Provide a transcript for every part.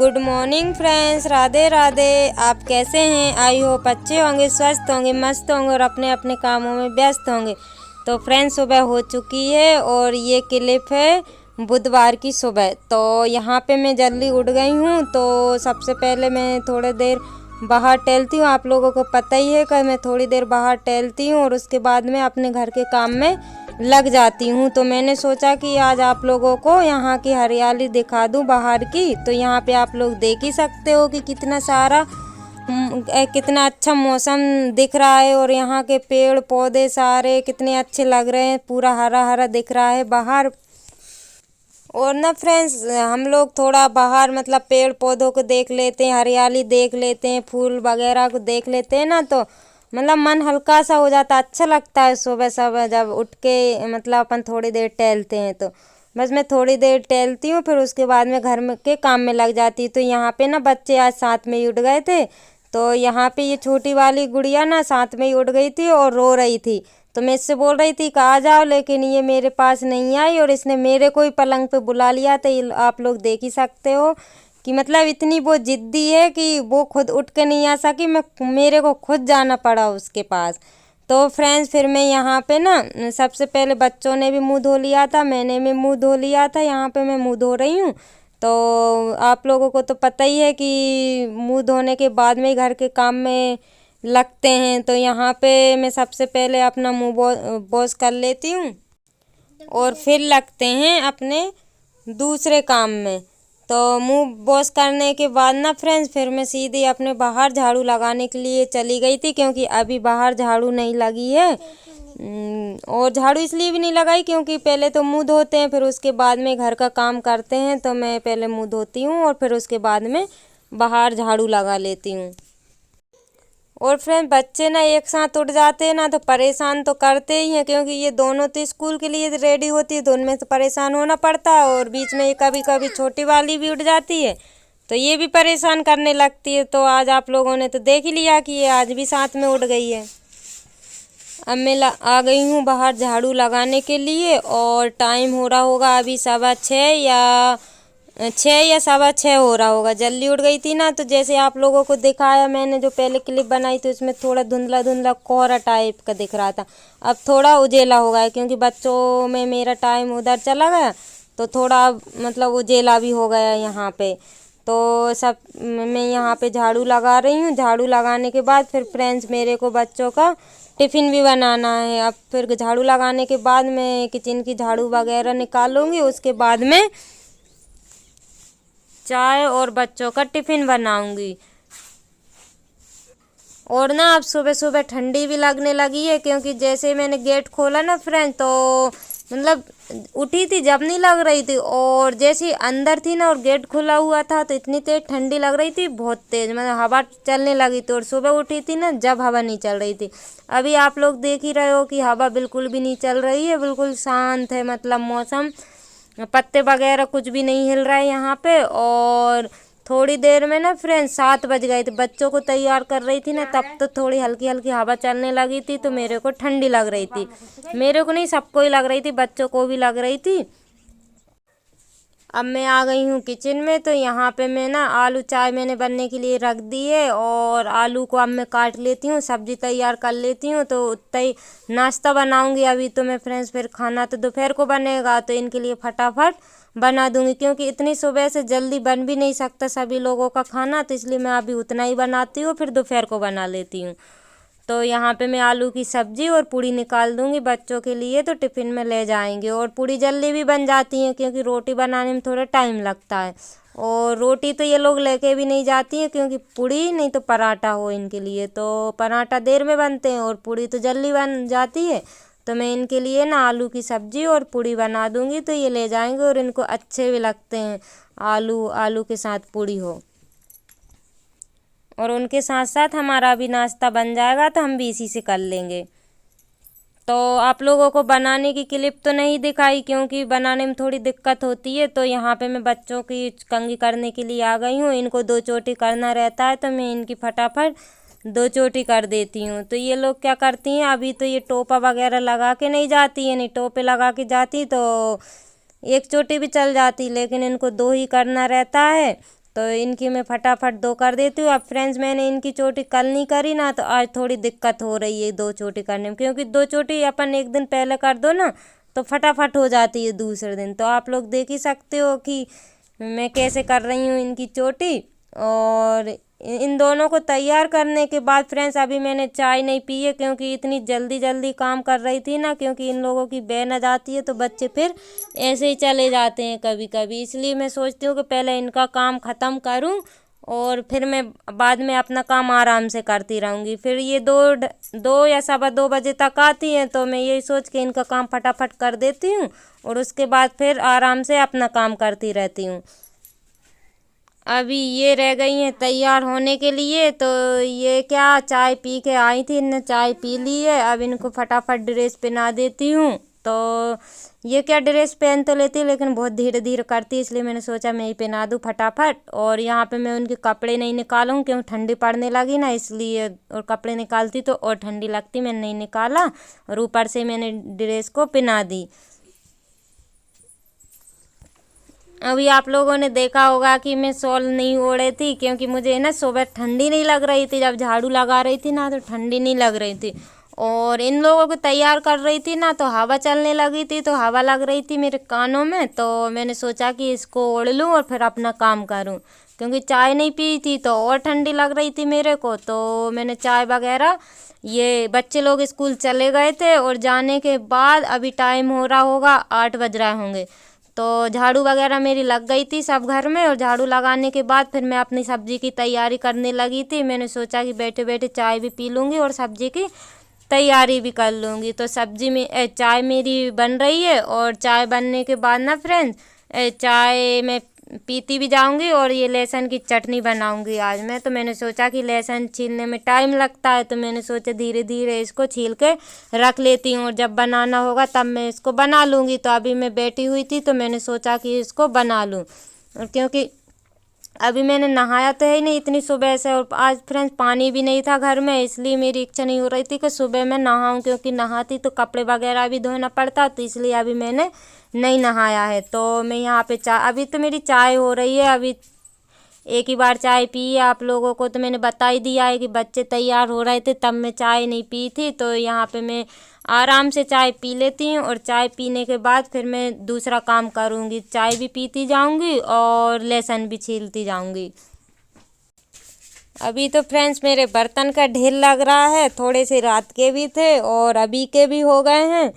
Good morning friends, Radhe Radhe. आप कैसे हैं? आई होप अच्छे होंगे, स्वस्थ होंगे, मस्त होंगे और अपने अपने कामों में व्यस्त होंगे। तो फ्रेंड्स, सुबह हो चुकी है और ये क्लिप है बुधवार की सुबह। तो यहाँ पे मैं जल्दी उठ गई हूँ। तो सबसे पहले मैं थोड़ी देर बाहर टहलती हूँ। आप लोगों को पता ही है कि मैं थोड़ी देर बाहर टहलती हूँ और उसके बाद में अपने घर के काम में लग जाती हूँ। तो मैंने सोचा कि आज आप लोगों को यहाँ की हरियाली दिखा दूँ बाहर की। तो यहाँ पे आप लोग देख ही सकते हो कि कितना सारा कितना अच्छा मौसम दिख रहा है और यहाँ के पेड़ पौधे सारे कितने अच्छे लग रहे हैं। पूरा हरा हरा दिख रहा है बाहर। और ना फ्रेंड्स, हम लोग थोड़ा बाहर मतलब पेड़ पौधों को देख लेते हैं, हरियाली देख लेते हैं, फूल वगैरह को देख लेते हैं ना, तो मतलब मन हल्का सा हो जाता है, अच्छा लगता है। सुबह सुबह जब उठ के मतलब अपन थोड़ी देर टहलते हैं तो बस मैं थोड़ी देर टहलती हूँ, फिर उसके बाद में घर में के काम में लग जाती हूँ। तो यहाँ पे ना बच्चे आज साथ में ही उठ गए थे। तो यहाँ पे ये छोटी वाली गुड़िया ना साथ में ही उठ गई थी और रो रही थी। तो मैं इससे बोल रही थी कि आ जाओ, लेकिन ये मेरे पास नहीं आई और इसने मेरे को ही पलंग पे बुला लिया। तो ये आप लोग देख ही सकते हो कि मतलब इतनी वो जिद्दी है कि वो खुद उठ के नहीं आ सकी, मेरे को खुद जाना पड़ा उसके पास। तो फ्रेंड्स, फिर मैं यहाँ पे ना सबसे पहले बच्चों ने भी मुंह धो लिया था, मैंने भी मुंह धो लिया था। यहाँ पे मैं मुंह धो रही हूँ। तो आप लोगों को तो पता ही है कि मुंह धोने के बाद में घर के काम में लगते हैं। तो यहाँ पे मैं सबसे पहले अपना मुंह वॉश कर लेती हूँ और फिर लगते हैं अपने दूसरे काम में। तो मुंह वॉश करने के बाद ना फ्रेंड्स, फिर मैं सीधी अपने बाहर झाड़ू लगाने के लिए चली गई थी, क्योंकि अभी बाहर झाड़ू नहीं लगी है। और झाड़ू इसलिए भी नहीं लगाई क्योंकि पहले तो मुंह धोते हैं, फिर उसके बाद में घर का काम करते हैं। तो मैं पहले मुंह धोती हूँ और फिर उसके बाद में बाहर झाड़ू लगा लेती हूँ। और फ्रेंड, बच्चे ना एक साथ उठ जाते हैं ना तो परेशान तो करते ही हैं, क्योंकि ये दोनों तो स्कूल के लिए रेडी होती है, तो उनमें से परेशान होना पड़ता है। और बीच में ये कभी कभी छोटी वाली भी उठ जाती है तो ये भी परेशान करने लगती है। तो आज आप लोगों ने तो देख ही लिया कि ये आज भी साथ में उठ गई है। अब मैं आ गई हूँ बाहर झाड़ू लगाने के लिए और टाइम हो रहा होगा अभी 6:15 या 6:15 हो रहा होगा। जल्दी उठ गई थी ना, तो जैसे आप लोगों को दिखाया मैंने जो पहले क्लिप बनाई थी उसमें थोड़ा धुंधला धुंधला कोहरा टाइप का दिख रहा था। अब थोड़ा उजेला हो गया क्योंकि बच्चों में मेरा टाइम उधर चला गया, तो थोड़ा मतलब उजेला भी हो गया यहाँ पे। तो सब मैं यहाँ पे झाड़ू लगा रही हूँ। झाड़ू लगाने के बाद फिर फ्रेंड्स, मेरे को बच्चों का टिफ़िन भी बनाना है। अब फिर झाड़ू लगाने के बाद मैं किचन की झाड़ू वगैरह निकालूंगी, उसके बाद में चाय और बच्चों का टिफ़िन बनाऊंगी। और ना अब सुबह सुबह ठंडी भी लगने लगी है, क्योंकि जैसे मैंने गेट खोला ना फ्रेंड, तो मतलब उठी थी जब नहीं लग रही थी, और जैसे अंदर थी ना और गेट खुला हुआ था तो इतनी तेज ठंडी लग रही थी, बहुत तेज, मतलब हवा चलने लगी थी। और सुबह उठी थी ना जब हवा नहीं चल रही थी। अभी आप लोग देख ही रहे हो कि हवा बिल्कुल भी नहीं चल रही है, बिल्कुल शांत है, मतलब मौसम, पत्ते वगैरह कुछ भी नहीं हिल रहा है यहाँ पे। और थोड़ी देर में ना फ्रेंड्स 7 बज गए थे, बच्चों को तैयार कर रही थी ना, तब तो थोड़ी हल्की हल्की हवा चलने लगी थी, तो मेरे को ठंडी लग रही थी। मेरे को नहीं, सबको ही लग रही थी, बच्चों को भी लग रही थी। अब मैं आ गई हूँ किचन में। तो यहाँ पे मैं ना आलू चाय मैंने बनने के लिए रख दी है और आलू को अब मैं काट लेती हूँ, सब्जी तैयार कर लेती हूँ। तो उतना ही नाश्ता बनाऊँगी अभी तो मैं फ्रेंड्स, फिर खाना तो दोपहर को बनेगा, तो इनके लिए फटाफट बना दूँगी, क्योंकि इतनी सुबह से जल्दी बन भी नहीं सकता सभी लोगों का खाना। तो इसलिए मैं अभी उतना ही बनाती हूँ, फिर दोपहर को बना लेती हूँ। तो यहाँ पे मैं आलू की सब्जी और पूड़ी निकाल दूँगी बच्चों के लिए, तो टिफ़िन में ले जाएंगे। और पूड़ी जल्दी भी बन जाती है, क्योंकि रोटी बनाने में थोड़ा टाइम लगता है। और रोटी तो ये लोग लेके भी नहीं जाती हैं, क्योंकि पूड़ी नहीं तो पराठा हो इनके लिए, तो पराठा देर में बनते हैं और पूड़ी तो जल्दी बन जाती है। तो मैं इनके लिए ना आलू की सब्जी और पूड़ी बना दूँगी, तो ये ले जाएंगे और इनको अच्छे भी लगते हैं, आलू के साथ पूड़ी हो। और उनके साथ साथ हमारा भी नाश्ता बन जाएगा, तो हम भी इसी से कर लेंगे। तो आप लोगों को बनाने की क्लिप तो नहीं दिखाई, क्योंकि बनाने में थोड़ी दिक्कत होती है। तो यहाँ पे मैं बच्चों की कंघी करने के लिए आ गई हूँ। इनको 2 चोटी करना रहता है, तो मैं इनकी फटाफट 2 चोटी कर देती हूँ। तो ये लोग क्या करती हैं, अभी तो ये टोपा वगैरह लगा के नहीं जाती है, नहीं टोपे लगा के जाती तो 1 चोटी भी चल जाती, लेकिन इनको 2 ही करना रहता है। तो इनकी मैं फटाफट 2 कर देती हूँ। अब फ्रेंड्स मैंने इनकी चोटी कल नहीं करी ना, तो आज थोड़ी दिक्कत हो रही है 2 चोटी करने में, क्योंकि 2 चोटी अपन एक दिन पहले कर दो ना तो फटाफट हो जाती है दूसरे दिन। तो आप लोग देख ही सकते हो कि मैं कैसे कर रही हूँ इनकी चोटी। और इन दोनों को तैयार करने के बाद फ्रेंड्स अभी मैंने चाय नहीं पी है, क्योंकि इतनी जल्दी जल्दी काम कर रही थी ना, क्योंकि इन लोगों की बहन आ जाती है तो बच्चे फिर ऐसे ही चले जाते हैं कभी कभी। इसलिए मैं सोचती हूँ कि पहले इनका काम ख़त्म करूँ और फिर मैं बाद में अपना काम आराम से करती रहूँगी। फिर ये 2 या 2:15 बजे तक आती हैं, तो मैं यही सोच के इनका काम फटाफट कर देती हूँ और उसके बाद फिर आराम से अपना काम करती रहती हूँ। अभी ये रह गई हैं तैयार होने के लिए, तो ये क्या चाय पी के आई थी, इनने चाय पी ली है। अब इनको फटाफट ड्रेस पहना देती हूँ। तो ये क्या ड्रेस पहन तो लेती है लेकिन बहुत धीरे धीरे करती है, इसलिए मैंने सोचा मैं ही पहना दूँ फटाफट। और यहाँ पे मैं उनके कपड़े नहीं निकालूँ क्योंकि ठंडी पड़ने लगी ना, इसलिए। और कपड़े निकालती तो और ठंडी लगती, मैंने नहीं निकाला और ऊपर से मैंने ड्रेस को पहना दी। अभी आप लोगों ने देखा होगा कि मैं शॉल नहीं ओढ़ी थी, क्योंकि मुझे ना सुबह ठंडी नहीं लग रही थी। जब झाड़ू लगा रही थी ना तो ठंडी नहीं लग रही थी, और इन लोगों को तैयार कर रही थी ना तो हवा चलने लगी थी, तो हवा लग रही थी मेरे कानों में। तो मैंने सोचा कि इसको ओढ़ लूँ और फिर अपना काम करूँ, क्योंकि चाय नहीं पी थी तो और ठंडी लग रही थी मेरे को। तो मैंने चाय वगैरह, ये बच्चे लोग स्कूल चले गए थे और जाने के बाद अभी टाइम हो रहा होगा 8 बज रहे होंगे, तो झाड़ू वगैरह मेरी लग गई थी सब घर में। और झाड़ू लगाने के बाद फिर मैं अपनी सब्जी की तैयारी करने लगी थी। मैंने सोचा कि बैठे बैठे चाय भी पी लूँगी और सब्जी की तैयारी भी कर लूँगी। तो सब्जी में चाय मेरी बन रही है, और चाय बनने के बाद ना फ्रेंड्स चाय मैं पीती भी जाऊंगी और ये लहसुन की चटनी बनाऊंगी आज मैं। तो मैंने सोचा कि लहसुन छीलने में टाइम लगता है, तो मैंने सोचा धीरे धीरे इसको छील के रख लेती हूँ, और जब बनाना होगा तब मैं इसको बना लूँगी। तो अभी मैं बैठी हुई थी तो मैंने सोचा कि इसको बना लूँ, और क्योंकि अभी मैंने नहाया तो है ही नहीं इतनी सुबह से, और आज फ्रेंड्स पानी भी नहीं था घर में, इसलिए मेरी इच्छा नहीं हो रही थी कि सुबह मैं नहाऊं, क्योंकि नहाती तो कपड़े वगैरह भी धोना पड़ता, तो इसलिए अभी मैंने नहीं नहाया है। तो मैं यहाँ पे चाय, अभी तो मेरी चाय हो रही है। अभी एक ही बार चाय पी है। आप लोगों को तो मैंने बता ही दिया है कि बच्चे तैयार हो रहे थे तब मैं चाय नहीं पी थी। तो यहाँ पे मैं आराम से चाय पी लेती हूँ, और चाय पीने के बाद फिर मैं दूसरा काम करूँगी, चाय भी पीती जाऊँगी और लहसुन भी छीलती जाऊँगी। अभी तो फ्रेंड्स मेरे बर्तन का ढेर लग रहा है, थोड़े से रात के भी थे और अभी के भी हो गए हैं।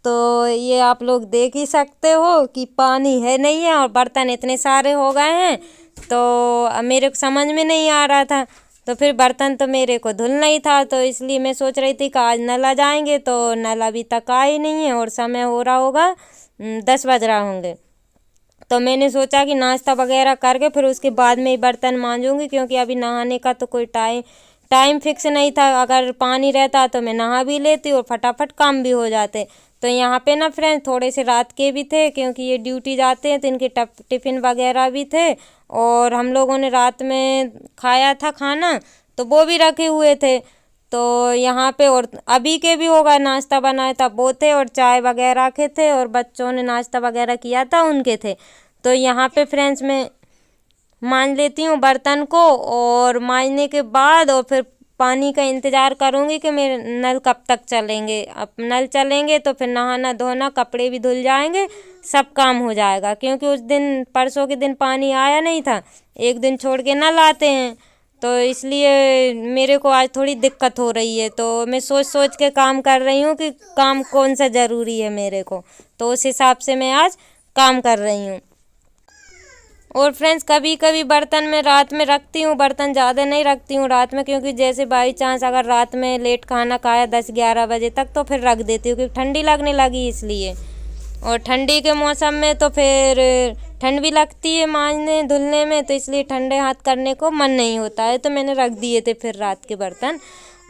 तो ये आप लोग देख ही सकते हो कि पानी है नहीं है और बर्तन इतने सारे हो गए हैं। तो अब मेरे को समझ में नहीं आ रहा था, तो फिर बर्तन तो मेरे को धुलना ही था, तो इसलिए मैं सोच रही थी कि आज नल आ जाएंगे, तो नल अभी तक आए नहीं है और समय हो रहा होगा 10 बज रहा होंगे। तो मैंने सोचा कि नाश्ता वगैरह करके फिर उसके बाद में ही बर्तन मांजूंगी, क्योंकि अभी नहाने का तो कोई टाइम फिक्स नहीं था। अगर पानी रहता तो मैं नहा भी लेती और फटाफट काम भी हो जाते। तो यहाँ पे ना फ्रेंड्स थोड़े से रात के भी थे, क्योंकि ये ड्यूटी जाते हैं तो इनके टिफ़िन वगैरह भी थे, और हम लोगों ने रात में खाया था खाना तो वो भी रखे हुए थे। तो यहाँ पे और अभी के भी होगा, नाश्ता बनाया था वो थे, और चाय वगैरह के थे, और बच्चों ने नाश्ता वगैरह किया था उनके थे। तो यहाँ पे फ्रेंड्स मैं मांज लेती हूँ बर्तन को, और मांजने के बाद और फिर पानी का इंतज़ार करूँगी कि मेरे नल कब तक चलेंगे। अब नल चलेंगे तो फिर नहाना धोना कपड़े भी धुल जाएंगे, सब काम हो जाएगा। क्योंकि उस दिन परसों के दिन पानी आया नहीं था, एक दिन छोड़ के नल आते हैं, तो इसलिए मेरे को आज थोड़ी दिक्कत हो रही है। तो मैं सोच सोच के काम कर रही हूँ कि काम कौन सा ज़रूरी है मेरे को, तो उस हिसाब से मैं आज काम कर रही हूँ। और फ्रेंड्स कभी कभी बर्तन में रात में रखती हूँ, बर्तन ज़्यादा नहीं रखती हूँ रात में, क्योंकि जैसे बाई चांस अगर रात में लेट खाना खाया 10-11 बजे तक, तो फिर रख देती हूँ क्योंकि ठंडी लगने लगी इसलिए। और ठंडी के मौसम में तो फिर ठंड भी लगती है मांजने धुलने में, तो इसलिए ठंडे हाथ करने को मन नहीं होता है, तो मैंने रख दिए थे फिर रात के बर्तन।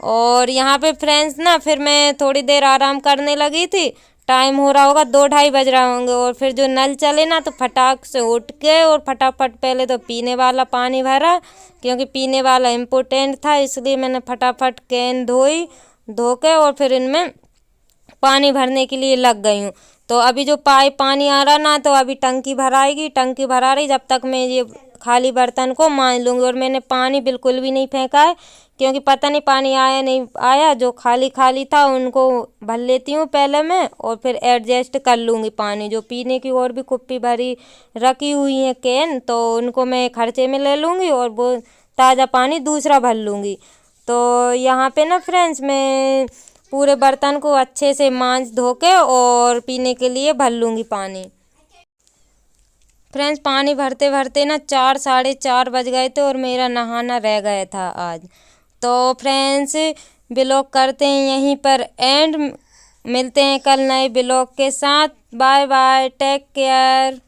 और यहाँ पे फ्रेंड्स ना फिर मैं थोड़ी देर आराम करने लगी थी, टाइम हो रहा होगा 2-2:30 बज रहा होंगे, और फिर जो नल चले ना तो फटाक से उठ के और फटाफट पहले तो पीने वाला पानी भरा, क्योंकि पीने वाला इम्पोर्टेंट था, इसलिए मैंने फटाफट कैन धो के और फिर इनमें पानी भरने के लिए लग गई हूँ। तो अभी जो पानी आ रहा ना, तो अभी टंकी भराएगी, टंकी भरा रही, जब तक मैं ये खाली बर्तन को मांज लूँगी। और मैंने पानी बिल्कुल भी नहीं फेंका है, क्योंकि पता नहीं पानी आया नहीं आया। जो खाली खाली था उनको भर लेती हूँ पहले मैं, और फिर एडजस्ट कर लूँगी पानी। जो पीने की और भी कुप्पी भरी रखी हुई है कैन, तो उनको मैं खर्चे में ले लूँगी और वो ताज़ा पानी दूसरा भर लूँगी। तो यहाँ पे ना फ्रेंड्स मैं पूरे बर्तन को अच्छे से मांज धो के और पीने के लिए भर लूँगी पानी। फ्रेंड्स पानी भरते भरते ना 4 साढ़े 4 बज गए थे और मेरा नहाना रह गया था आज। तो फ्रेंड्स ब्लॉग करते हैं यहीं पर एंड, मिलते हैं कल नए ब्लॉग के साथ। Bye bye, take care.